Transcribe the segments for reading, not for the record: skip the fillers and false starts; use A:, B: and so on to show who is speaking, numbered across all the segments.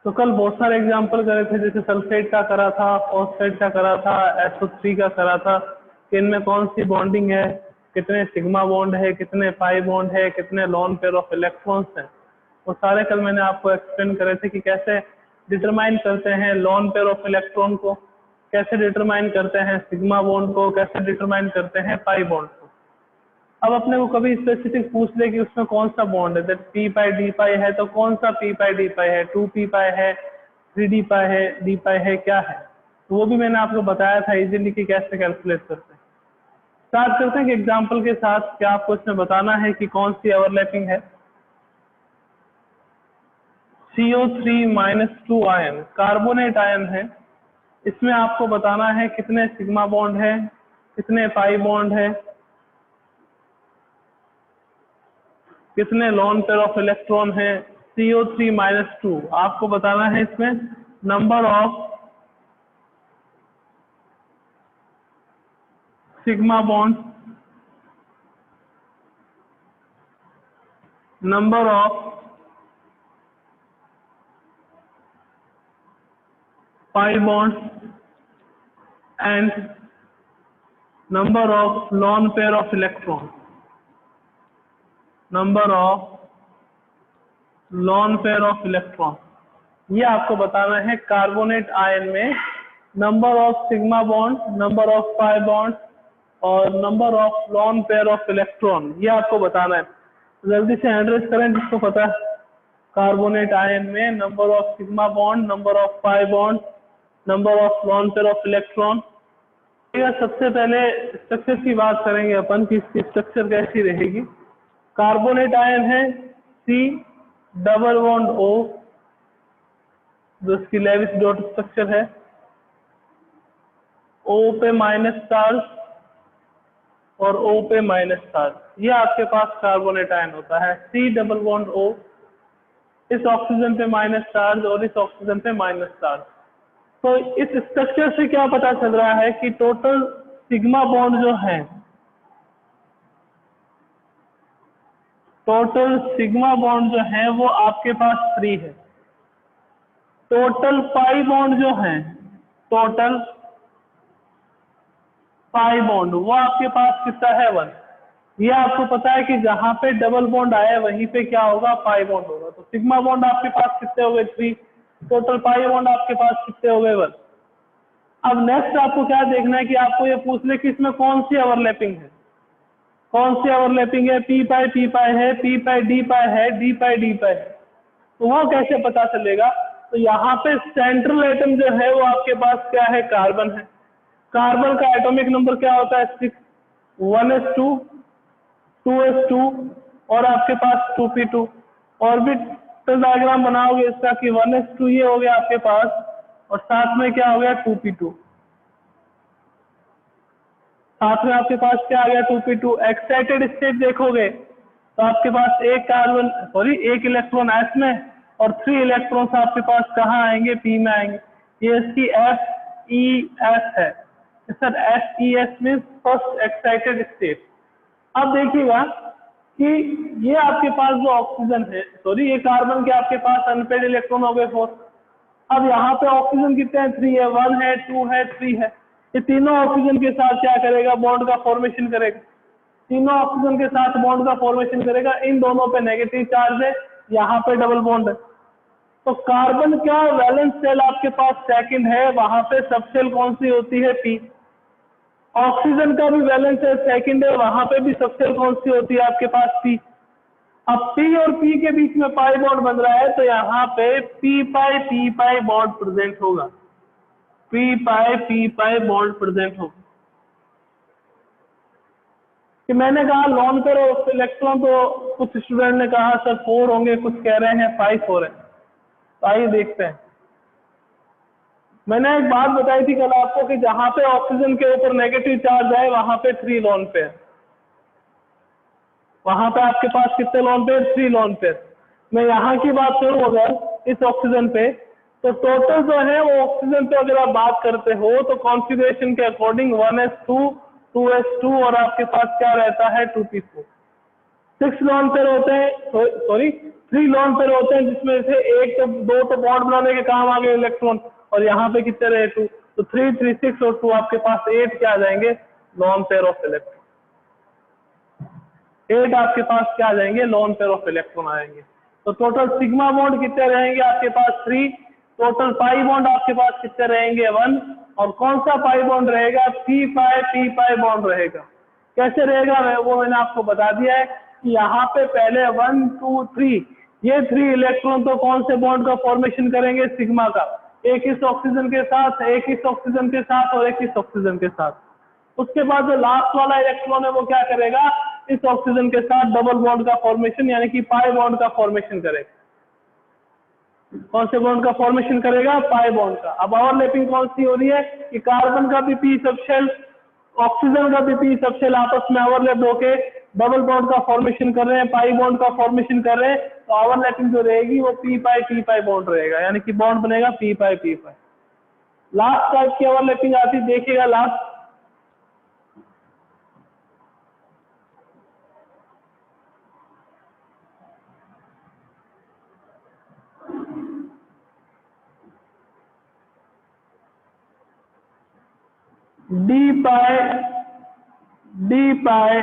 A: तो कल बहुत सारे एग्जाम्पल करे थे, जैसे सल्फेट का करा था, फॉस्फेट का करा था, SO3 का करा था कि इनमें कौन सी बॉन्डिंग है, कितने सिग्मा बॉन्ड है, कितने पाई बॉन्ड है, कितने लॉन पेयर ऑफ इलेक्ट्रॉन्स हैं। वो सारे कल मैंने आपको एक्सप्लेन करे थे कि कैसे डिटरमाइन करते हैं लॉन पेयर ऑफ इलेक्ट्रॉन को, कैसे डिटरमाइन करते हैं सिग्मा बॉन्ड को, कैसे डिटरमाइन करते हैं पाई बॉन्ड को। अब अपने को कभी स्पेसिफिक पूछ ले कि उसमें कौन सा बॉन्ड है, जैसे पी पाई डी पाई है तो कौन सा पी पाई डी पाई है, 2p पाई है, 3d पाई है, डी पाई है, क्या है, तो वो भी मैंने आपको बताया था इजीली कि कैसे कैलकुलेट करते हैं। स्टार्ट करते हैं कि एग्जाम्पल के साथ क्या आपको इसमें बताना है कि कौन सी ओवरलैपिंग है। CO3-2 आयन कार्बोनेट आयन है, इसमें आपको बताना है कितने सिग्मा बॉन्ड है, कितने पाई बॉन्ड है, कितने लॉन पेयर ऑफ इलेक्ट्रॉन है। CO3-2 आपको बताना है इसमें number of sigma bond, number of pi bond and number of lone pair of electron, number of lone pair of electron. ये आपको बताना है कार्बोनेट आयन में number of sigma bond, number of pi bond और number of lone pair of electron, ये आपको बताना है। जल्दी से एड्रेस करें जिसको पता है। कार्बोनेट आयन में number of sigma bond, number of pi bond, number of lone pair of electron. सबसे पहले स्ट्रक्चर की बात करेंगे अपन कि इसकी स्ट्रक्चर कैसी रहेगी। कार्बोनेट आयन है C+O, जो इसकी लेविस डॉट स्ट्रक्चर है, O पे माइनस चार्ज और O पे माइनस चार्ज, ये आपके पास कार्बोनेट आयन होता है। C+O, इस ऑक्सीजन पे माइनस चार्ज और इस ऑक्सीजन पे माइनस चार्ज। तो इस स्ट्रक्चर से क्या पता चल रहा है कि टोटल सिग्मा बॉन्ड जो है, टोटल सिग्मा बॉन्ड जो है वो आपके पास 3 है। टोटल पाई बॉन्ड जो है, टोटल पाई बॉन्ड वो आपके पास कितना है 1। ये आपको पता है कि जहां पे डबल बॉन्ड आया वहीं पे क्या होगा, पाई बॉन्ड होगा। तो सिग्मा बॉन्ड आपके पास कितने हो गए 3, टोटल पाई बॉन्ड आपके पास कितने हो गए 1। अब नेक्स्ट आपको क्या देखना है कि आपको ये पूछ ले कि इसमें कौन सी ओवरलैपिंग है, कौन सी ओवरलैपिंग है, पी पाई है, पी पाई डी पाई है, डी पाई है। तो वो कैसे पता चलेगा, तो यहाँ पे सेंट्रल एटम जो है वो आपके पास क्या है, कार्बन है। कार्बन का एटॉमिक नंबर क्या होता है 6, 1s2, 2s2 और आपके पास 2p2। ऑर्बिटल डायग्राम बनाओगे इसका कि 1s2 ये हो गया आपके पास और साथ में क्या हो गया 2p2, साथ में आपके पास क्या आ गया 2p2। एक्साइटेड स्टेट देखोगे तो आपके पास एक इलेक्ट्रॉन s में और 3 इलेक्ट्रॉन्स आपके पास कहाँ आएंगे, p में आएंगे। ये इसकी FES है sir, FES means first excited state. अब देखिएगा कि ये आपके पास जो ऑक्सीजन है, ये कार्बन के आपके पास अनपेड इलेक्ट्रॉन हो गए 4। अब यहाँ पे ऑक्सीजन कितने हैं, 3 है, 1 है, 2 है, 3 है। ये तीनों ऑक्सीजन के साथ क्या करेगा, बॉन्ड का फॉर्मेशन करेगा। तीनों ऑक्सीजन के साथ बॉन्ड का फॉर्मेशन करेगा। इन दोनों पे नेगेटिव चार्ज है, यहाँ पे डबल बॉन्ड है। तो कार्बन का वैलेंस शेल आपके पास सेकंड है, वहां पे सबशेल कौन सी होती है, p। ऑक्सीजन का भी वैलेंस शेल सेकंड है, वहां पे भी सबशेल कौन सी होती है आपके पास, p। अब p और p के बीच में पाई बॉन्ड बन रहा है, तो यहाँ पे p पाई बॉन्ड प्रेजेंट होगा, p पाई बॉन्ड प्रेजेंट होगा। कि मैंने कहा लॉन पेयर ऑफ इलेक्ट्रॉन, तो कुछ स्टूडेंट ने कहा सर 4 होंगे, कुछ कह रहे हैं 5 हो रहे हैं। तो आइए देखते हैं। मैंने एक बात बताई थी कल आपको कि जहां पे ऑक्सीजन के ऊपर नेगेटिव चार्ज है वहां पे 3 लॉन पेयर, वहां पे आपके पास कितने लॉन पेयर, 3 लॉन पेयर। मैं यहाँ की बात करूँ अगर इस ऑक्सीजन पे, तो टोटल जो है वो ऑक्सीजन पे अगर आप बात करते हो तो कॉन्फ़िगरेशन के अकॉर्डिंग 1s2, 2s2 और आपके पास क्या रहता है 2p4। 6 लोन पेयर होते हैं, सॉरी 3 लोन पेयर होते हैं, जिसमें से एक तो 2 तो बॉन्ड बनाने के काम आ गए इलेक्ट्रॉन, और यहाँ पे कितने रहे 2, तो 3 3 6 और 2 आपके पास 8 क्या आ जाएंगे लोन पेयर ऑफ इलेक्ट्रॉन। 8 आपके पास क्या आ जाएंगे लोन पेयर ऑफ इलेक्ट्रॉन आएंगे। तो टोटल सिग्मा बॉन्ड कितने रहेंगे आपके पास 3, टोटल पाई बॉन्ड आपके पास कितने रहेंगे 1, और कौन सा पाई बॉन्ड रहेगा पी पाई बॉन्ड रहेगा। कैसे रहेगा वो मैंने आपको बता दिया है कि यहाँ पे पहले 1 2 3 ये 3 इलेक्ट्रॉन तो कौन से बॉन्ड का फॉर्मेशन करेंगे सिग्मा का, एक इस ऑक्सीजन के साथ, एक इस ऑक्सीजन के साथ और एक इस ऑक्सीजन के साथ। उसके बाद जो लास्ट वाला इलेक्ट्रॉन है वो क्या करेगा इस ऑक्सीजन के साथ डबल बॉन्ड का फॉर्मेशन यानी कि पाई बॉन्ड का फॉर्मेशन करेगा। कौन से बॉन्ड का फॉर्मेशन करेगा पाई बॉन्ड का। अब ओवरलैपिंग कौन सी हो रही है कि कार्बन का भी पी सबशेल ऑक्सीजन का भी पी सबशेल आपस में ओवरलैप होके डबल बॉन्ड का फॉर्मेशन कर रहे हैं, पाई बॉन्ड का फॉर्मेशन कर रहे हैं। तो ओवरलैपिंग जो रहेगी वो पी पाई बॉन्ड रहेगा, यानी कि बॉन्ड बनेगा पी पाई। लास्ट टाइप की ओवरलैपिंग आती देखिएगा लास्ट, डी पाई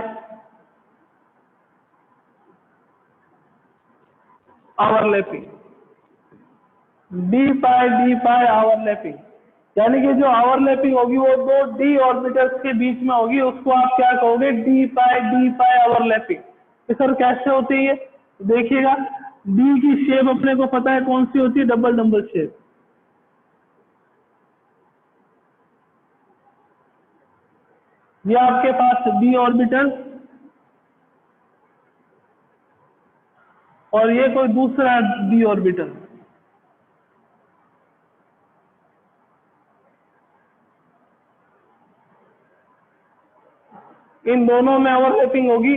A: ओवरलैपिंग, डी पाई ओवरलैपिंग, यानी कि जो ओवरलैपिंग होगी वो 2 डी ऑर्बिटल्स के बीच में होगी, उसको आप क्या कहोगे डी पाई ओवरलैपिंग। तो सर कैसे होती है देखिएगा, डी की शेप अपने को पता है कौन सी होती है डबल शेप। ये आपके पास डी ऑर्बिटल और ये कोई दूसरा डी ऑर्बिटल, इन दोनों में ओवरलैपिंग होगी।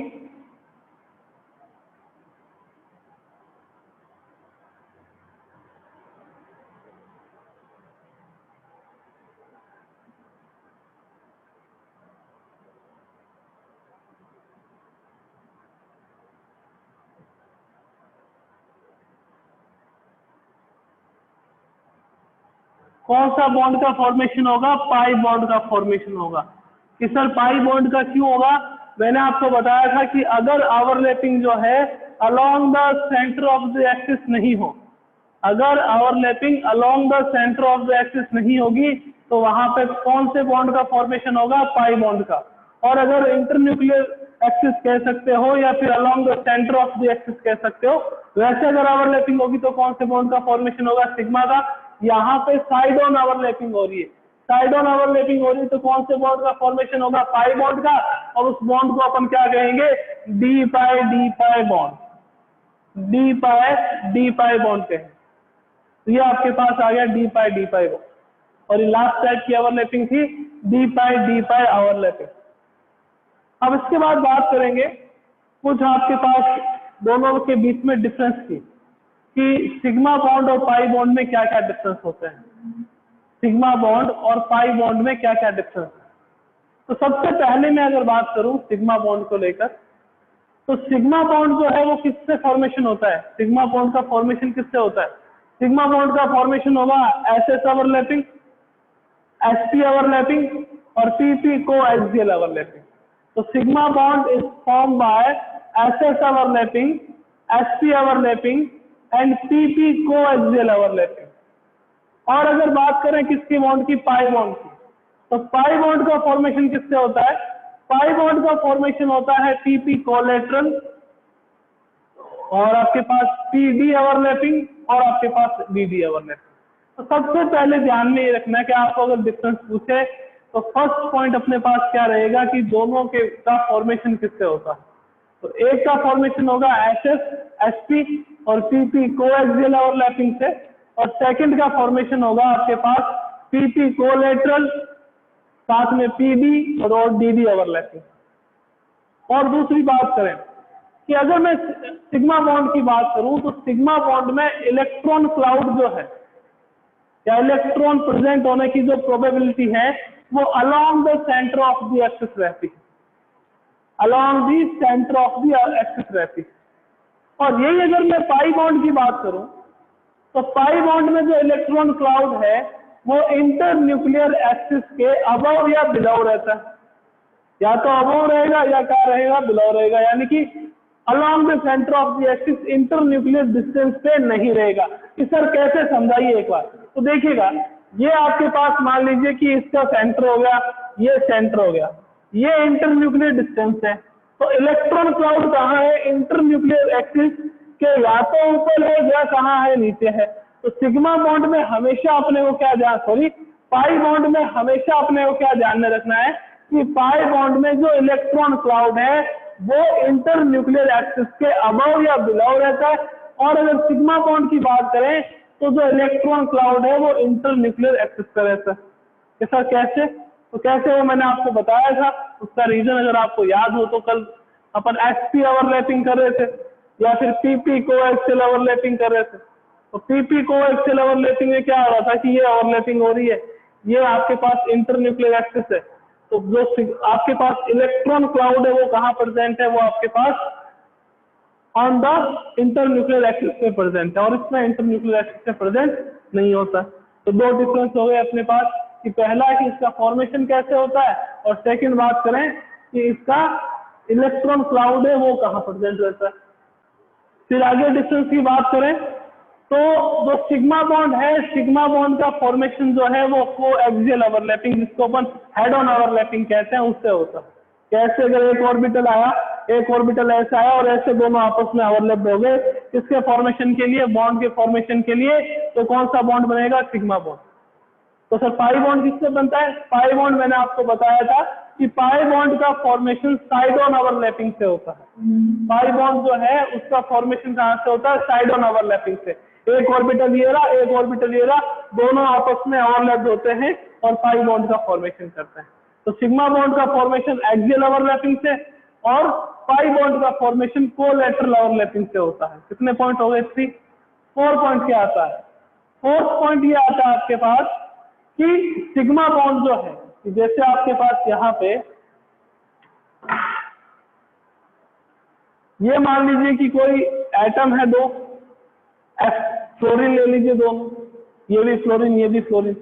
A: कौन सा बॉन्ड का फॉर्मेशन होगा पाई बॉन्ड का फॉर्मेशन होगा। कि सर पाई बॉन्ड का क्यों होगा, मैंने आपको बताया था कि अगर ओवरलैपिंग जो है along the centre of the axis नहीं हो, अगर overlapping along the centre of the axis नहीं होगी तो वहां पे कौन से बॉन्ड का फॉर्मेशन होगा पाई बॉन्ड का। और अगर इंटरन्यूक्लियर एक्सिस कह सकते हो या फिर along the centre of the axis कह सकते हो, वैसे अगर ओवरलैपिंग होगी तो कौन से बॉन्ड का फॉर्मेशन होगा सिग्मा का। यहाँ पे साइड ऑन ओवरलैपिंग हो रही है, साइड ऑन ओवरलैपिंग हो रही है तो कौन से बॉन्ड का फॉर्मेशन होगा पाई बॉन्ड का, और उस बॉन्ड को अपन क्या कहेंगे D pi bond, D pi bond कहेंगे। तो ये आपके पास आ गया डी पाई बॉन्ड, और ये लास्ट टाइप की ओवरलैपिंग थी डी पाई ओवरलैपिंग। अब इसके बाद बात करेंगे कुछ आपके पास दोनों के बीच में डिफरेंस की, कि सिग्मा बॉन्ड और पाई बॉन्ड में क्या क्या डिफरेंस होते हैं, सिग्मा बॉन्ड और पाई बॉन्ड में क्या क्या डिफरेंस है। तो सबसे पहले मैं अगर बात करूं सिग्मा बॉन्ड को लेकर, तो सिग्मा बॉन्ड जो है वो किससे फॉर्मेशन होता है, सिग्मा बॉन्ड का फॉर्मेशन किससे होता है। सिग्मा बॉन्ड का फॉर्मेशन होगा एसएस ओवरलैपिंग, एसपी ओवरलैपिंग और पीपी को एक्सियल ओवरलैपिंग। तो sigma bond is form by SS overlapping, SP overlapping and PP को एक्सियल ओवरलैपिंग। और अगर बात करें किसकी बॉन्ड की पाई बॉन्ड की, तो पाई बॉन्ड का फॉर्मेशन किससे होता है, पाई बॉन्ड का फॉर्मेशन होता है पीपी कोलेटरल और आपके पास पीडी ओवरलैपिंग और आपके पास डीडी ओवरलैपिंग। तो सबसे पहले ध्यान में ये रखना है कि आपको अगर डिफरेंस पूछे तो फर्स्ट पॉइंट अपने पास क्या रहेगा कि दोनों के का फॉर्मेशन किससे होता है। तो एक का फॉर्मेशन होगा एसएस, एसपी और पीपी कोएक्सियल ओवरलैपिंग से, और सेकंड का फॉर्मेशन होगा आपके पास पीपी कोलेटरल साथ में पीडी और डीडी ओवरलैपिंग। और दूसरी बात करें कि अगर मैं सिग्मा बॉन्ड की बात करूं तो सिग्मा बॉन्ड में इलेक्ट्रॉन क्लाउड जो है या इलेक्ट्रॉन प्रेजेंट होने की जो प्रोबेबिलिटी है वो along the centre of the axis रहती है, along the center of the axis रहती है। और यही अगर मैं पाई बॉन्ड की बात करूं तो पाई बॉन्ड में जो इलेक्ट्रॉन क्लाउड है वो इंटर न्यूक्लियर एक्सिस के अबव या बिलो रहता है, या तो अबव रहेगा या क्या रहेगा, बिलो रहेगा, यानी कि along the centre of the axis inter nuclear distance पे नहीं रहेगा। कि सर कैसे समझाइए एक बार। तो देखिएगा, ये आपके पास मान लीजिए कि इसका सेंटर हो गया, ये सेंटर हो गया, ये इंटर न्यूक्लियर डिस्टेंस है, तो इलेक्ट्रॉन क्लाउड कहाँ है, इंटर न्यूक्लियर एक्सिस के या तो ऊपर है या कहाँ है, नीचे है। तो सिग्मा बॉन्ड में हमेशा अपने को क्या पाई बॉन्ड में हमेशा अपने को क्या ध्यान में रखना है कि पाई बॉन्ड में जो इलेक्ट्रॉन क्लाउड है वो इंटर न्यूक्लियर एक्सिस के अबव या बिलो रहता है। और अगर सिग्मा बॉन्ड की बात करें तो जो इलेक्ट्रॉन क्लाउड है वो इंटर न्यूक्लियर एक्सिस पर रहता है। ऐसा कैसे? तो कैसे वो मैंने आपको बताया था, उसका रीजन अगर आपको याद हो तो कल अपन sp ओवरलैपिंग कर रहे थे या फिर pp कोएक्सियल ओवरलैपिंग कर रहे थे। तो pp कोएक्सियल ओवरलैपिंग में क्या हो रहा था कि ये ओवरलैपिंग हो रही है, ये आपके पास इंटर न्यूक्लियर एक्सिस है, तो जो आपके पास इलेक्ट्रॉन क्लाउड है वो कहाँ प्रेजेंट है, वो आपके pass on the inter nuclear axis पे प्रेजेंट है, और इसमें इंटर न्यूक्लियर एक्सिस पे प्रेजेंट नहीं होता। तो दो डिफरेंस हो गए अपने पास कि पहला है कि इसका फॉर्मेशन कैसे होता है, और सेकंड बात करें कि इसका इलेक्ट्रॉन क्लाउड है वो कहाँ प्रेजेंट रहता है। फिर आगे डिफरेंस की बात करें तो जो सिग्मा बॉन्ड है, सिग्मा बॉन्ड का फॉर्मेशन जो है वो कोएक्सियल ओवरलैपिंग, जिसको अपन हेड ऑन ओवरलैपिंग कहते हैं, उससे होता है। कैसे? अगर एक ऑर्बिटल आया, एक ऑर्बिटल ऐसा आया और ऐसे दोनों आपस में ओवरलैप हो गए, किसके फॉर्मेशन के लिए, बॉन्ड के फॉर्मेशन के लिए, तो कौन सा बॉन्ड बनेगा, सिग्मा बॉन्ड। तो सर पाई बॉन्ड किससे बनता है? पाई बॉन्ड मैंने आपको बताया था कि पाई बॉन्ड का फॉर्मेशन साइड ऑन ओवरलैपिंग से होता है। पाई बॉन्ड जो है उसका फॉर्मेशन कहां से होता है? साइड ऑन ओवरलैपिंग से। एक ऑर्बिटल ये रहा, एक ऑर्बिटल ये रहा, दोनों आपस में ओवरलैप होते हैं और पाई बॉन्ड का फॉर्मेशन करते हैं। तो सिग्मा बॉन्ड का फॉर्मेशन एक्सियल ओवरलैपिंग से और पाई बॉन्ड का फॉर्मेशन कोलैटरल ओवरलैपिंग से होता है। कितने पॉइंट हो गए? 3। 4 पॉइंट क्या आता है? 4th पॉइंट ये आता है आपके पास कि सिग्मा बॉन्ड जो है, जैसे आपके पास यहाँ पे ये मान लीजिए कि कोई एटम है, दो फ्लोरीन ले लीजिए, दोनों, ये भी फ्लोरीन, ये भी फ्लोरीन,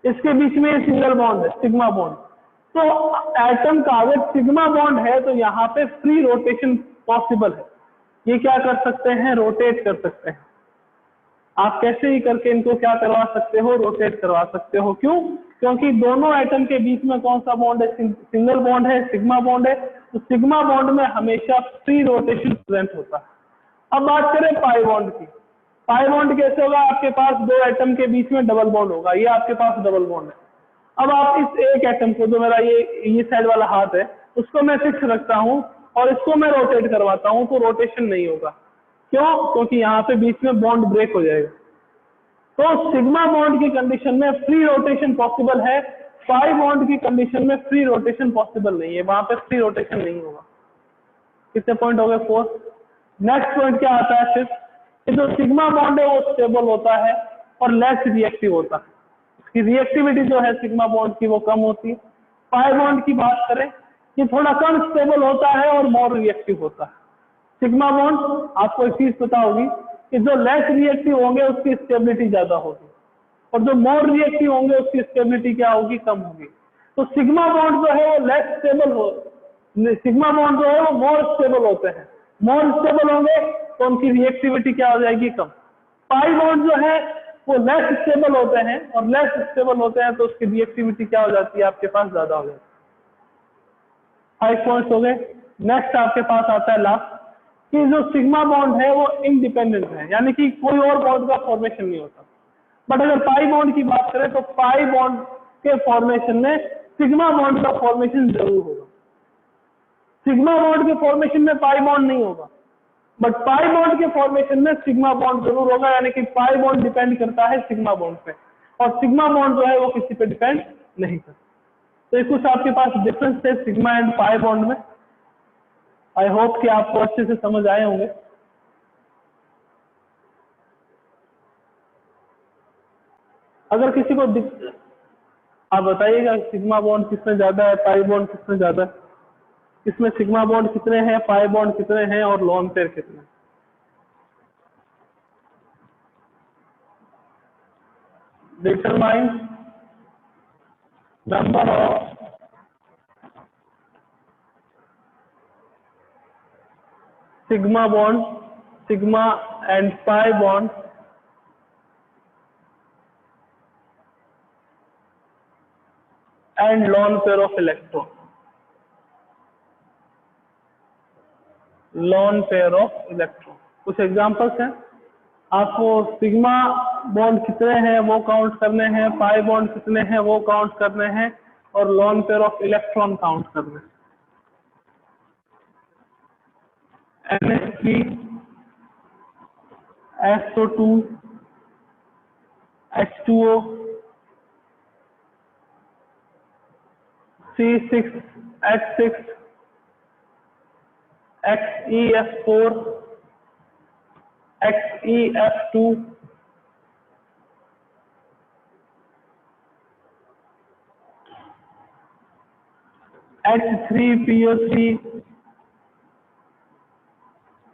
A: इसके बीच में ये सिंगल बॉन्ड है, सिग्मा बॉन्ड। तो एटम का अगर सिग्मा बॉन्ड है तो यहाँ पे फ्री रोटेशन पॉसिबल है। ये क्या कर सकते हैं? रोटेट कर सकते हैं। आप कैसे ही करके इनको क्या करवा सकते हो? रोटेट करवा सकते हो। क्यों? क्योंकि दोनों एटम के बीच में कौन सा बॉन्ड है? सिंगल बॉन्ड है, सिग्मा बॉन्ड है। तो सिग्मा बॉन्ड में हमेशा फ्री रोटेशन प्रेजेंट होता है। अब बात करें पाई बॉन्ड की। पाई बॉन्ड कैसे होगा? आपके पास दो एटम के बीच में डबल बॉन्ड होगा, ये आपके पास डबल बॉन्ड है। अब आप इस एक एटम को, जो मेरा ये साइड वाला हाथ है, उसको मैं फिक्स रखता हूं और इसको मैं रोटेट करवाता हूं, तो रोटेशन नहीं होगा। क्यों? क्योंकि यहाँ पे बीच में बॉन्ड ब्रेक हो जाएगा। तो सिग्मा बॉन्ड की कंडीशन में फ्री रोटेशन पॉसिबल है, पाई बॉन्ड की कंडीशन में फ्री रोटेशन पॉसिबल नहीं है, वहां पे फ्री रोटेशन नहीं होगा। कितने पॉइंट हो गए? 4। नेक्स्ट पॉइंट क्या आता है फिर? कि जो सिग्मा बॉन्ड है वो स्टेबल होता है और लेस रिएक्टिव होता है। इसकी रिएक्टिविटी जो है सिग्मा बॉन्ड की वो कम होती है। पाई बॉन्ड की बात करें कि थोड़ा कम स्टेबल होता है और मोर रिएक्टिव होता है। सिग्मा बॉन्ड, आपको एक चीज पता होगी कि जो लेस रिएक्टिव होंगे उसकी स्टेबिलिटी ज्यादा होगी और जो मोर रिएक्टिव होंगे उसकी स्टेबिलिटी क्या होगी? कम होगी। तो सिग्मा बॉन्ड जो है वो लेस स्टेबल हो, सिग्मा बॉन्ड जो है वो मोर स्टेबल होते हैं। मोर स्टेबल होंगे तो उनकी रिएक्टिविटी क्या हो जाएगी? कम। पाई बॉन्ड जो है वो लेस स्टेबल होते हैं और लेस स्टेबल होते हैं तो उसकी रिएक्टिविटी क्या हो जाती है? आपके पास ज्यादा हो जाती है। 5 पॉइंट्स हो गए। नेक्स्ट आपके पास आता है लास्ट, कि जो सिग्मा बॉन्ड है वो इंडिपेंडेंट है, यानी कि कोई और बॉन्ड का फॉर्मेशन नहीं होता। बट अगर पाई बॉन्ड की बात करें तो पाई बॉन्ड के फॉर्मेशन में सिग्मा बॉन्ड का फॉर्मेशन जरूर होगा। सिग्मा बॉन्ड के फॉर्मेशन में पाई बॉन्ड नहीं होगा, बट पाई बॉन्ड के फॉर्मेशन में सिग्मा बॉन्ड जरूर होगा, यानी कि पाई बॉन्ड डिपेंड करता है सिग्मा बॉन्ड पे और सिग्मा बॉन्ड जो है वो किसी पे डिपेंड नहीं करता। तो ये कुछ आपके पास डिफरेंस है सिग्मा एंड पाई बॉन्ड में। आई होप कि आपको अच्छे से समझ आए होंगे। अगर किसी को आप बताइएगा सिग्मा बॉन्ड किसमें ज्यादा है, पाई बॉन्ड किसमें ज्यादा है, इसमें सिग्मा बॉन्ड कितने हैं, पाई बॉन्ड कितने हैं और लोन पेयर कितने हैं। Determine number of sigma bond, sigma and pi bond and lone pair of electron. Lone pair of electron. कुछ एग्जांपल्स हैं, आपको सिग्मा बॉन्ड कितने हैं वो काउंट करने हैं, पाई बॉन्ड कितने हैं वो काउंट करने हैं और lawn pair of electron count करने हैं। NH3, SO2, H2O, C6H6, XeF4, XeF2, H3PO3,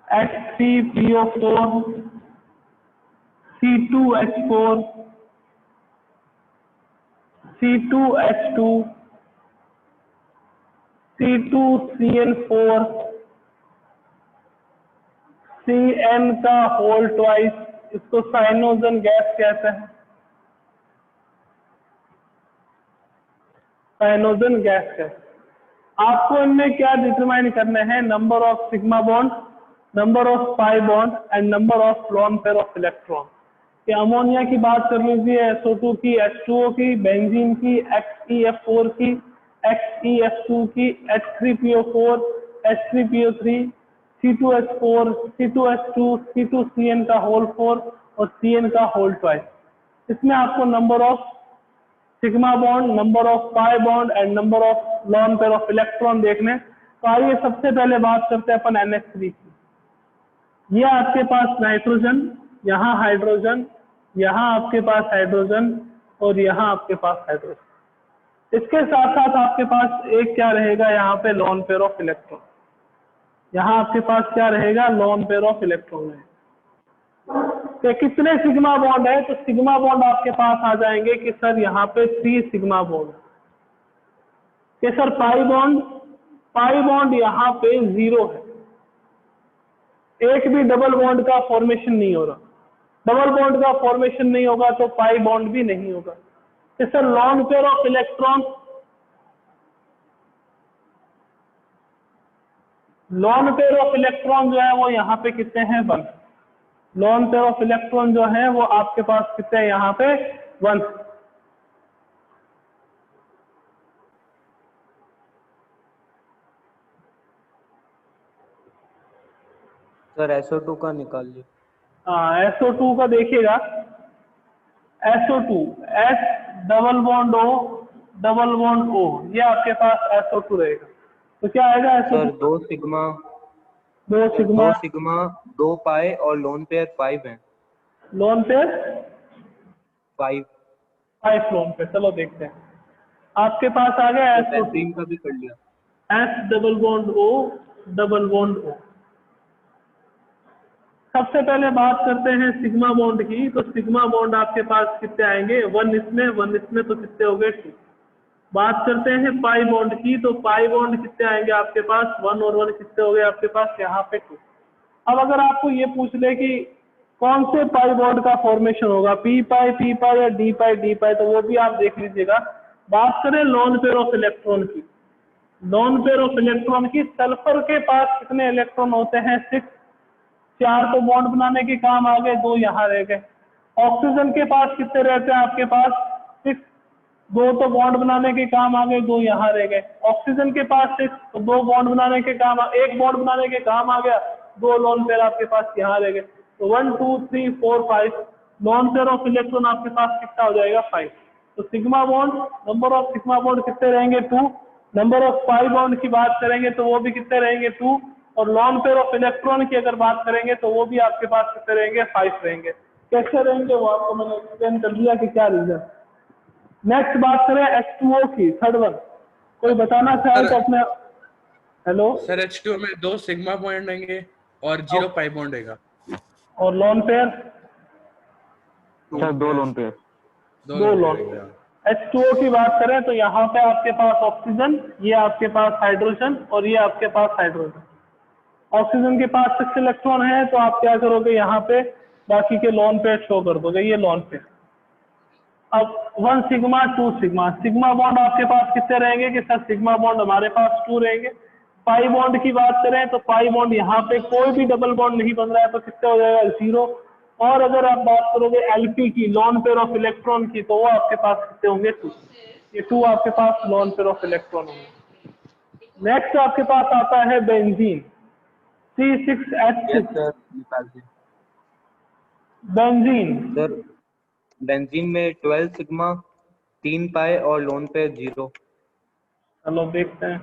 A: H3PO4, C2H4, C2H2, C2CN4, Cn का होल ट्वाइस, इसको साइनोजन गैस कहते हैं, साइनोजन गैस कहते हैं। आपको इनमें क्या डिटरमाइन करने हैं, number of sigma bond, number of pi bond and number of lone pair of electron. ये अमोनिया की बात कर लीजिए, SO2 की, H2O की, बेंजीन की, XeF4 की, XeF2 की, H3PO4, H3PO3, C2H4, C2H2, C2CN का होल 4 और Cn का होल ट्वाइस। इसमें आपको number of sigma bond, number of pi bond and number of lone pair of electron देखने। तो आइए सबसे पहले बात करते हैं अपन NH3 की। ये आपके पास नाइट्रोजन, यहाँ हाइड्रोजन, यहाँ आपके पास हाइड्रोजन और यहाँ आपके पास हाइड्रोजन। इसके साथ साथ आपके पास एक क्या रहेगा, यहाँ पे लोन पेयर ऑफ इलेक्ट्रॉन। यहाँ आपके पास क्या रहेगा, लोन पेयर ऑफ इलेक्ट्रॉन रहेगा। तो कितने सिग्मा बॉन्ड है, तो सिग्मा बॉन्ड आपके पास आ जाएंगे कि सर यहाँ पे 3 सिग्मा बॉन्ड कि सर पाई बॉन्ड यहाँ पे 0 है, एक भी डबल बॉन्ड का फॉर्मेशन नहीं हो रहा। डबल बॉन्ड का फॉर्मेशन नहीं होगा तो पाई बॉन्ड भी नहीं होगा। कि sir loan pair of electron, loan pair of electron जो है वो यहाँ पे कितने हैं, 1। लोन पेयर ऑफ इलेक्ट्रॉन जो है वो आपके पास कितने हैं, यहाँ पे 1।
B: सर SO2 का निकालिए।
A: हाँ, SO2 का देखिएगा, SO2 S double bond O double bond O, ये आपके पास SO2 रहेगा। तो क्या आएगा SO2?
B: सर 2 सिग्मा 2 पाई और लोन पेयर 5 है।
A: Lone pair
B: 5
A: lone pair. चलो देखते हैं, आपके पास आ गया SO2
B: का भी कर लिया,
A: S double bond O double bond O। सबसे पहले बात करते हैं सिग्मा बॉन्ड की। तो सिग्मा बॉन्ड आपके पास कितने आएंगे, 1 इसमें 1 इसमें, तो कितने हो गए 2। बात करते हैं पाई बॉन्ड की। तो पाई बॉन्ड कितने आएंगे आपके पास, 1 और 1 कितने हो गए आपके पास, यहाँ पे 2। अब अगर आपको ये पूछ ले कि कौन से पाई बॉन्ड का फॉर्मेशन होगा, पी पाई या डी पाई, तो वो भी आप देख लीजिएगा। बात करें लोन पेयर ऑफ इलेक्ट्रॉन की, लोन पेयर ऑफ इलेक्ट्रॉन की, सल्फर के पास कितने इलेक्ट्रॉन होते हैं, 6। 4 तो बॉन्ड बनाने के काम आ गए, 2 यहाँ रह गए। ऑक्सीजन के पास कितने रहते हैं आपके पास, 6। 2 तो बॉन्ड बनाने के काम आ गए, 2 यहाँ रह गए। ऑक्सीजन के पास 6 तो 2 बॉन्ड बनाने के काम, 1 बॉन्ड बनाने के काम आ गया, 2 लोन पेयर आपके पास यहाँ रह गए। तो 1 2 3 4 5 लोन पेयर ऑफ इलेक्ट्रॉन आपके पास कितना हो जाएगा, 5। तो sigma bond, number of sigma bond कितने रहेंगे, 2। नंबर ऑफ पाई बॉन्ड की बात करेंगे तो वो भी कितने रहेंगे, 2। और लॉन पेयर ऑफ इलेक्ट्रॉन की अगर बात करेंगे तो वो भी आपके पास कितने रहेंगे, 5 रहेंगे। कैसे रहेंगे वो आपको मैंने एक्सप्लेन कर दिया कि क्या रीजन। नेक्स्ट बात करें H2O की, थर्ड वन, कोई बताना चाहे तो अपने। हेलो,
C: सर H2O में 2 सिग्मा बॉन्ड होंगे और 0 पाई बॉन्ड होगा।
A: और lone pair?
D: Sir 2 lone pair.
C: 2
A: दो
C: loan
A: lone
C: pair
A: pair. H2O की बात करें तो यहाँ पे आपके पास ऑक्सीजन, ये आपके पास हाइड्रोजन और ये आपके पास हाइड्रोजन। ऑक्सीजन के पास 6 इलेक्ट्रॉन है तो आप क्या करोगे, यहाँ पे बाकी के लोन पेयर शो कर दोगे, ये लोन पेयर। अब 1 सिग्मा 2 सिग्मा, सिग्मा बॉन्ड आपके पास कितने रहेंगे कि सर सिग्मा बॉन्ड हमारे पास 2 रहेंगे। पाई बॉन्ड की बात करें तो पाई बॉन्ड यहाँ पे कोई भी डबल बॉन्ड नहीं बन रहा है तो कितने हो जाएगा, 0। और अगर आप बात करोगे एलपी की, लोन पेयर ऑफ इलेक्ट्रॉन की, तो वो आपके पास कितने होंगे, 2। ये 2 आपके पास लोन पेयर ऑफ इलेक्ट्रॉन होंगे। नेक्स्ट आपके पास आता है बेंजीन, C6H6।
B: यस सर, निकाल दिया।
A: बेंजीन,
B: सर बेंजीन में 12 सिग्मा, 3 पाई और लोन पेयर 0।
A: चलो देखते हैं।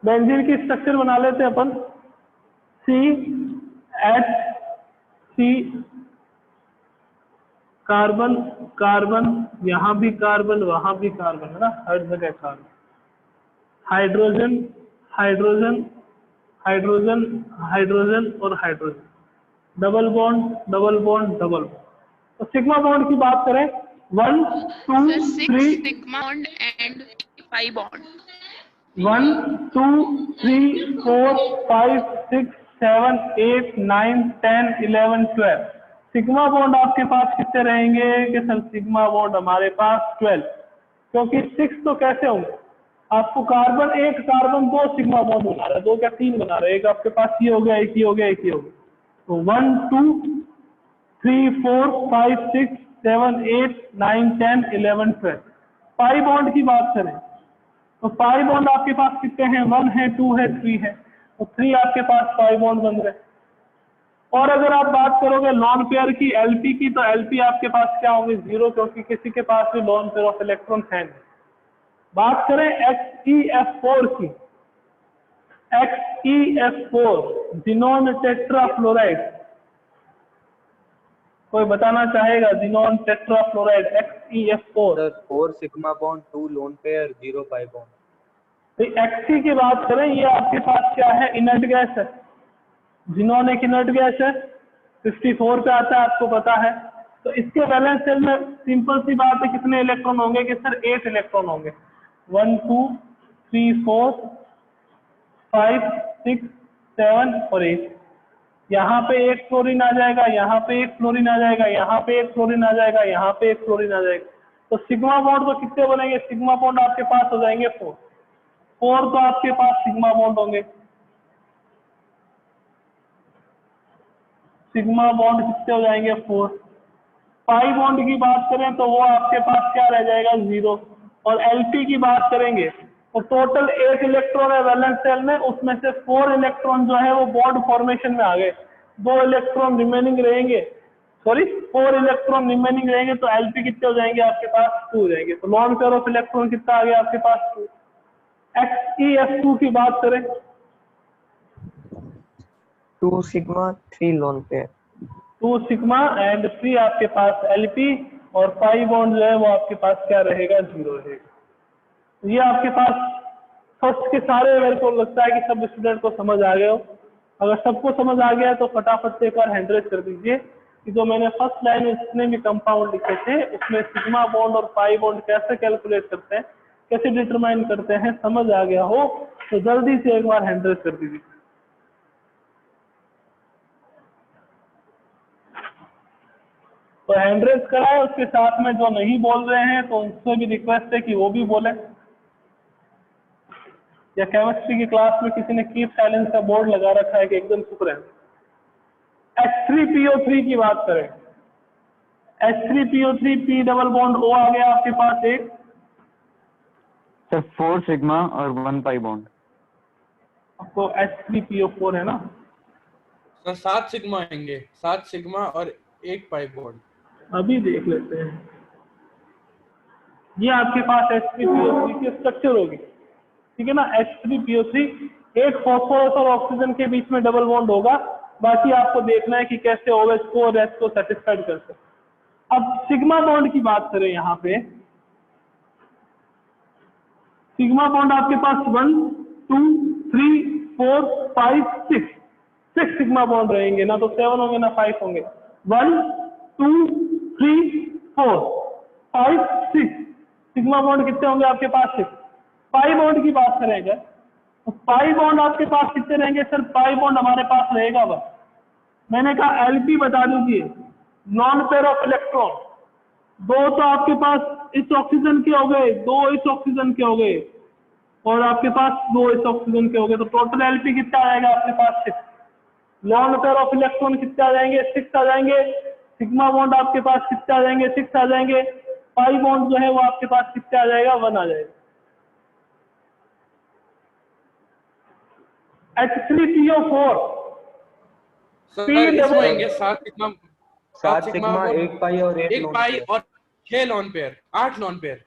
A: बेंजीन की स्ट्रक्चर बना लेते हैं अपन। CH3, कार्बन कार्बन, यहाँ भी कार्बन वहां भी कार्बन है ना, हर जगह carbon. Hydrogen hydrogen hydrogen hydrogen और hydrogen, double bond double bond double bond. तो सिग्मा बॉन्ड की बात करें, 1 2
E: Sir, 6
A: 3,
E: sigma bond and pi bond.
A: 1 2 3 4 5 6 7 8 9 10 11 12। Sigma bond आपके पास कितने रहेंगे कि सर सिग्मा बॉन्ड हमारे पास 12, क्योंकि 6 तो कैसे होंगे, आपको कार्बन 1 कार्बन 2 सिग्मा बॉन्ड बना रहा है, 2 क्या 3 बना रहे हैं, एक आपके पास ये हो गया, एक ही हो गया, एक ही हो गया। तो 1 2 3 4 5 6 7 8 9 10 11 12। पाई बॉन्ड की बात करें तो पाई बॉन्ड आपके पास कितने हैं, 1 है 2 है 3 है, तो 3 आपके पास पाई बॉन्ड बन रहे हैं। और अगर आप बात करोगे लॉन पेयर की, एलपी की, तो एलपी आपके पास क्या होंगे, 0, क्योंकि किसी के पास भी लॉन पेयर ऑफ इलेक्ट्रॉन है नहीं। बात करें XeF4 की, XeF4 जिनोन टेट्राफ्लोराइड, कोई बताना चाहेगा, xenon tetrafluoride XeF4।
B: Sir 4 sigma bond, 2 lone pair, 0 pi bond.
A: तो Xe की बात करें, ये आपके पास क्या है, इनर्ट गैस है। जिनोन एक इनर्ट गैस है, 54 पे आता है, आपको पता है। तो इसके वैलेंस शेल में सिंपल सी बात है, कितने इलेक्ट्रॉन होंगे कि सर 8 इलेक्ट्रॉन होंगे। 1 2 3 4 5 6 7 और 8। यहाँ पे एक फ्लोरीन आ जाएगा, यहाँ पे एक फ्लोरीन आ जाएगा, यहाँ पे एक फ्लोरीन आ जाएगा, यहाँ पे एक फ्लोरीन आ जाएगा। तो सिग्मा बॉन्ड तो कितने बनेंगे, सिग्मा बॉन्ड आपके पास हो जाएंगे 4। 4 तो आपके पास सिग्मा बॉन्ड होंगे। सिग्मा बॉन्ड कितने हो जाएंगे, 4। पाई बॉन्ड की बात करें तो वो आपके पास क्या रह जाएगा, 0। और एलपी की बात करेंगे तो टोटल 8 इलेक्ट्रॉन है वैलेंस शेल में, उसमें से 4 इलेक्ट्रॉन जो है वो बॉन्ड फॉर्मेशन में आ गए, 2 इलेक्ट्रॉन रिमेनिंग रहेंगे, सॉरी 4 इलेक्ट्रॉन रिमेनिंग रहेंगे। तो एलपी कितने हो जाएंगे आपके पास, 2 रहेंगे। तो लॉन पेयर ऑफ इलेक्ट्रॉन कितना आ गया आपके पास, 2। XeF2 की बात करें,
F: 2 sigma 3 lone pair।
A: 2 sigma and 3 आपके पास एलपी, और पाई बॉन्ड जो है वो आपके पास क्या रहेगा, 0 रहेगा। ये आपके पास फर्स्ट के सारे, मेरे को लगता है कि सब स्टूडेंट को समझ आ गए हो। अगर सबको समझ आ गया तो फटाफट से एक बार हैंड रेज कर दीजिए कि जो मैंने फर्स्ट लाइन में जितने भी कंपाउंड लिखे थे उसमें सिग्मा बॉन्ड और पाई बॉन्ड कैसे कैलकुलेट करते हैं, कैसे डिटरमाइन करते हैं, समझ आ गया हो तो जल्दी से एक बार हैंड रेज कर दीजिए। तो हैंड रेज कराए, उसके साथ में जो नहीं बोल रहे हैं तो उनसे भी रिक्वेस्ट है कि वो भी बोले। या केमिस्ट्री की क्लास में किसी ने कीप साइलेंस का बोर्ड लगा रखा है कि एकदम चुप रहे। H3PO3 की बात करें, H3PO3 P double bond O आ गया आपके पास एक।
D: सर 4 सिग्मा और 1 पाई बॉन्ड।
A: आपको H3PO4 है ना,
C: सर 7 सिग्मा आएंगे, 7 सिग्मा और 1 पाई बॉन्ड।
A: अभी देख लेते हैं। ये आपके पास H3PO3 की स्ट्रक्चर होगी, ठीक है ना। H3PO3 एक फॉस्फोरस और ऑक्सीजन के बीच में डबल बॉन्ड होगा, बाकी आपको देखना है कि कैसे OH को और H को सेटिस्फाइड करते हैं। अब सिग्मा बॉन्ड की बात करें, यहाँ पे सिग्मा बॉन्ड आपके पास 1 2 3 4 5 6 6 सिग्मा बॉन्ड रहेंगे ना, तो 7 होंगे ना 5 होंगे। 1 2 3 4 5 6 सिग्मा बॉन्ड कितने होंगे आपके पास? 6। पाई बॉन्ड की बात करेंगे तो पाई बॉन्ड आपके पास कितने रहेंगे सर? पाई बॉन्ड हमारे पास रहेगा बस, मैंने कहा एलपी बता दीजिए, नॉन पेयर ऑफ इलेक्ट्रॉन। 2 तो आपके पास इस ऑक्सीजन के हो गए, 2 इस ऑक्सीजन के हो गए, और आपके पास 2 इस ऑक्सीजन के हो गए, तो टोटल एलपी कितना आएगा आपके पास? 6। नॉन पेयर ऑफ इलेक्ट्रॉन कितने आ जाएंगे? 6 आ जाएंगे। सिग्मा बॉन्ड आपके पास कितने आ जाएंगे? 6 आ जाएंगे। पाई बॉन्ड जो है वो आपके पास कितने आ जाएगा? 1 आ जाएगा। H3PO4
C: सर इसमें आएंगे 7 सिग्मा,
B: 7 सिग्मा, 1 पाई और
C: 1 पाई और 6 लॉन पेयर, 8 लॉन पेयर।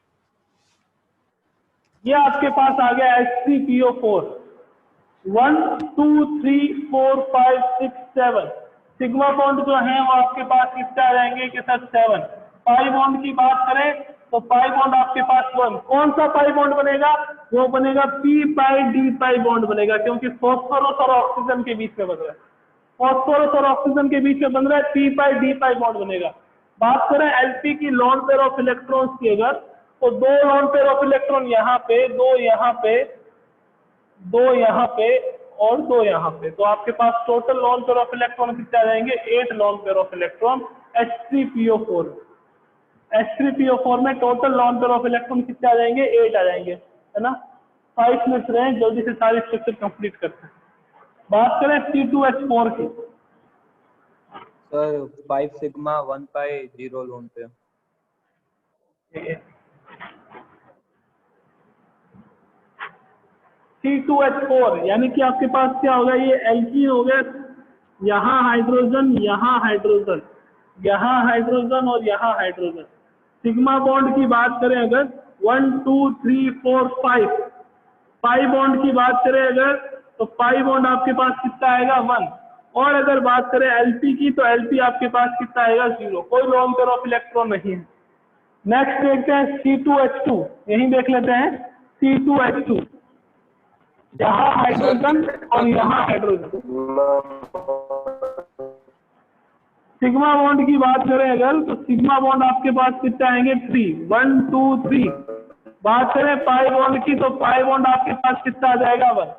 A: ये आपके पास आ गया H3PO4। 1 2 3 4 5 6 7 सिग्मा बॉन्ड जो है वो आपके पास कितने आ जाएंगे कि सर? 7। पाई बॉन्ड की बात करें तो पाई बॉन्ड आपके पास 1। कौन सा पाई बॉन्ड बनेगा? वो बनेगा पी पाई डी पाई बॉन्ड बनेगा, क्योंकि फॉस्फोरस और ऑक्सीजन के बीच में बन रहा है। फॉस्फोरस और ऑक्सीजन के बीच में बन रहा है, पी पाई डी पाई बॉन्ड बनेगा। बात करें एलपी की लॉन पेयर ऑफ इलेक्ट्रॉन्स की अगर, तो 2 लॉन पेयर ऑफ इलेक्ट्रॉन यहाँ पे, 2 यहाँ पे, 2 यहाँ पे और 2 यहाँ पे, तो आपके पास total lone pair of electron कितने आ जाएंगे? 8 lawn pair of electron H3PO4। H3PO4 में total lone pair of electron कितने आ जाएंगे? 8 आ जाएंगे, है ना। 5 मिनट रहे, जल्दी से सारी स्ट्रक्चर कंप्लीट करते हैं। बात करें C2H4 की,
B: सर 5 सिग्मा 1 पाई 0 लोन पे।
A: C2H4 यानी कि आपके पास क्या होगा? ये एल्कीन हो गया, यहाँ हाइड्रोजन, यहाँ हाइड्रोजन, यहाँ हाइड्रोजन और यहाँ हाइड्रोजन। सिग्मा बॉन्ड की बात करें अगर 1 2 3 4 5, पाई बॉन्ड की बात करें अगर, तो पाई बॉन्ड आपके पास कितना आएगा? 1। और अगर बात करें एलपी की, तो एलपी आपके पास कितना आएगा? 0। कोई लॉन पेयर ऑफ इलेक्ट्रॉन नहीं है। नेक्स्ट देखते हैं C2H2, यही देख लेते हैं C2H2, यहाँ हाइड्रोजन और यहाँ हाइड्रोजन। सिग्मा बॉन्ड की बात करें अगर, तो सिग्मा बॉन्ड आपके पास कितने आएंगे? 3 1 2 3। बात करें पाई बॉन्ड की, तो पाई बॉन्ड आपके पास कितना आ जाएगा? 1।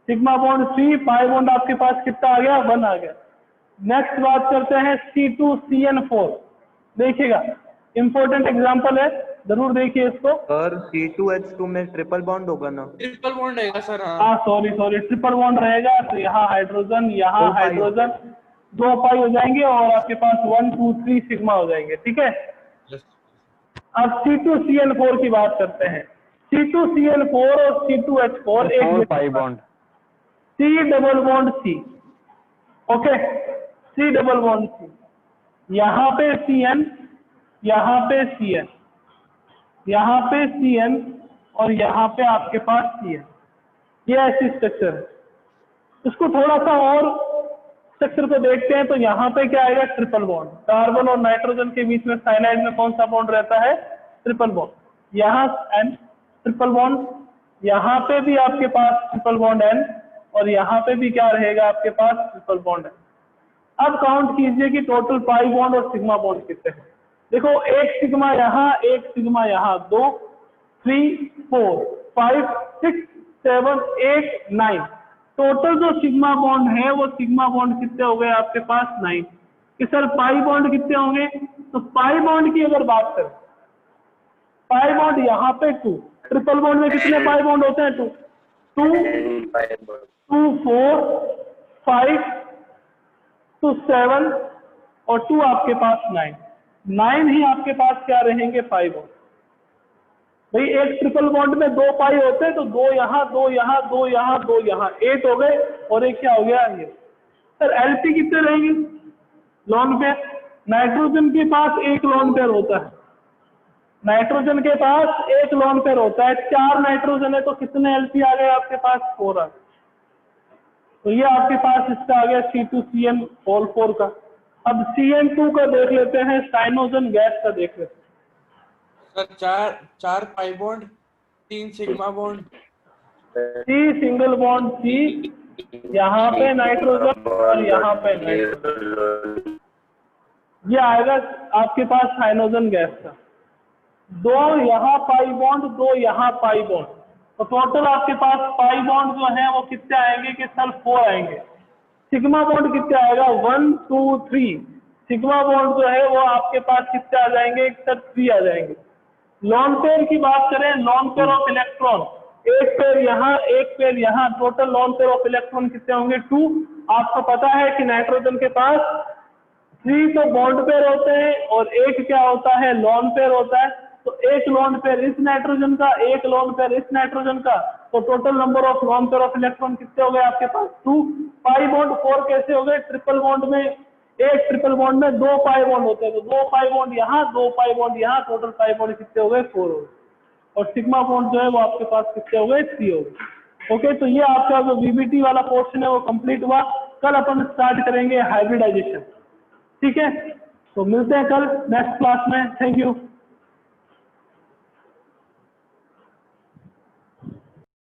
A: सिग्मा बॉन्ड 3, पाई बॉन्ड आपके पास कितना आ गया? 1 आ गया। नेक्स्ट बात करते हैं C2CN4, देखिएगा इंपॉर्टेंट एग्जांपल है, जरूर देखिए इसको।
B: सर C2H2 में ट्रिपल बॉन्ड होगा ना?
C: ट्रिपल बॉन्ड रहेगा सर।
A: हाँ सॉरी ट्रिपल बॉन्ड रहेगा, तो यहाँ हाइड्रोजन, यहाँ हाइड्रोजन, 2 पाई हो जाएंगे और आपके पास 1 2 3 सिग्मा हो जाएंगे, ठीक है। अब C2CN4 की बात करते हैं। C2CN4 और C2H4 एक
D: pi bond,
A: C double bond C, okay, C double bond C, यहाँ पे CN, यहाँ पे CN, यहाँ पे CN और यहाँ पे आपके पास CN, ये ऐसी स्ट्रक्चर है। इसको थोड़ा सा और स्ट्रक्चर को देखते हैं, तो यहाँ पे क्या आएगा? Triple bond. कार्बन और नाइट्रोजन के बीच में साइनाइड में कौन सा बॉन्ड रहता है? Triple bond. यहाँ N ट्रिपल बॉन्ड, यहाँ पे भी आपके पास ट्रिपल बॉन्ड N, और यहाँ पे भी क्या रहेगा आपके पास? Triple bond N। अब काउंट कीजिए कि टोटल पाई बॉन्ड और सिग्मा बॉन्ड कितने हैं। देखो, एक सिग्मा यहाँ, एक सिग्मा यहाँ, 2 3 4 5 6 7 8 9, टोटल जो सिग्मा बॉन्ड है वो सिग्मा बॉन्ड कितने हो गए आपके पास? 9। कि सर पाई बॉन्ड कितने होंगे? तो पाई बॉन्ड की अगर बात करें, पाई बॉन्ड यहाँ पे 2, ट्रिपल बॉन्ड में कितने पाई बॉन्ड होते हैं? 2 2 4 5 2 7 और 2 आपके पास 9, 9 ही आपके पास क्या रहेंगे? Pi bond. भाई एक ट्रिपल बॉन्ड में 2 पाई होते हैं, तो 2 यहाँ 2 यहाँ 2 यहाँ 2 यहाँ, 8 हो गए, और एक क्या हो गया? ये। सर एलपी कितने रहेंगे? Lone pair. नाइट्रोजन के पास 1 लॉन पेयर होता है, नाइट्रोजन के पास 1 लॉन पेयर होता है। 4 नाइट्रोजन है तो कितने एलपी आ गए आपके पास? 4 आ गए। तो ये आपके पास इसका आ गया C2CN4 का। अब CN2 का देख लेते हैं, साइनोजन गैस का देख लेते हैं।
C: Sir 4 pi bond, 3 sigma bond,
A: C single bond C, यहाँ पे नाइट्रोजन और यहाँ पे नाइट्रोजन, ये आएगा आपके पास हाइड्रोजन गैस का। 2 यहाँ पाई बॉन्ड, 2 यहाँ पाई बॉन्ड, तो टोटल आपके पास पाई बॉन्ड जो है वो कितने आएंगे कि सर 4 आएंगे। सिग्मा बॉन्ड कितने आएगा 1 2 3, सिग्मा बॉन्ड जो है वो आपके पास कितने आ जाएंगे सर 3 आ जाएंगे। लॉन पेयर की बात करें, लॉन पेयर ऑफ इलेक्ट्रॉन, एक पेयर यहाँ एक पेयर यहाँ, total lone pair of electron कितने होंगे 2। आपको पता है कि नाइट्रोजन के पास 3 तो बॉन्ड पेयर होते हैं और एक क्या होता है लॉन पेयर होता है, तो एक लॉन पेयर इस नाइट्रोजन का, एक लॉन पेयर इस नाइट्रोजन का, तो total number of lone pair of electron कितने हो गए आपके पास 2। पाई बॉन्ड 4 कैसे हो गए, ट्रिपल बॉन्ड में, एक ट्रिपल बॉन्ड में 2 पाई बॉन्ड होते हैं, तो 2 पाई बॉन्ड यहाँ 2 पाई बॉन्ड यहाँ, टोटल पाई बॉन्ड कितने हो गए 4 हो गए। और सिग्मा बॉन्ड जो है वो आपके पास कितने हो गए 3 हो गए। ओके, तो ये आपका जो वीबीटी वाला पोर्शन है वो कंप्लीट हुआ। कल अपन स्टार्ट करेंगे हाइब्रिडाइजेशन, ठीक है। तो मिलते हैं कल नेक्स्ट क्लास में, थैंक यू।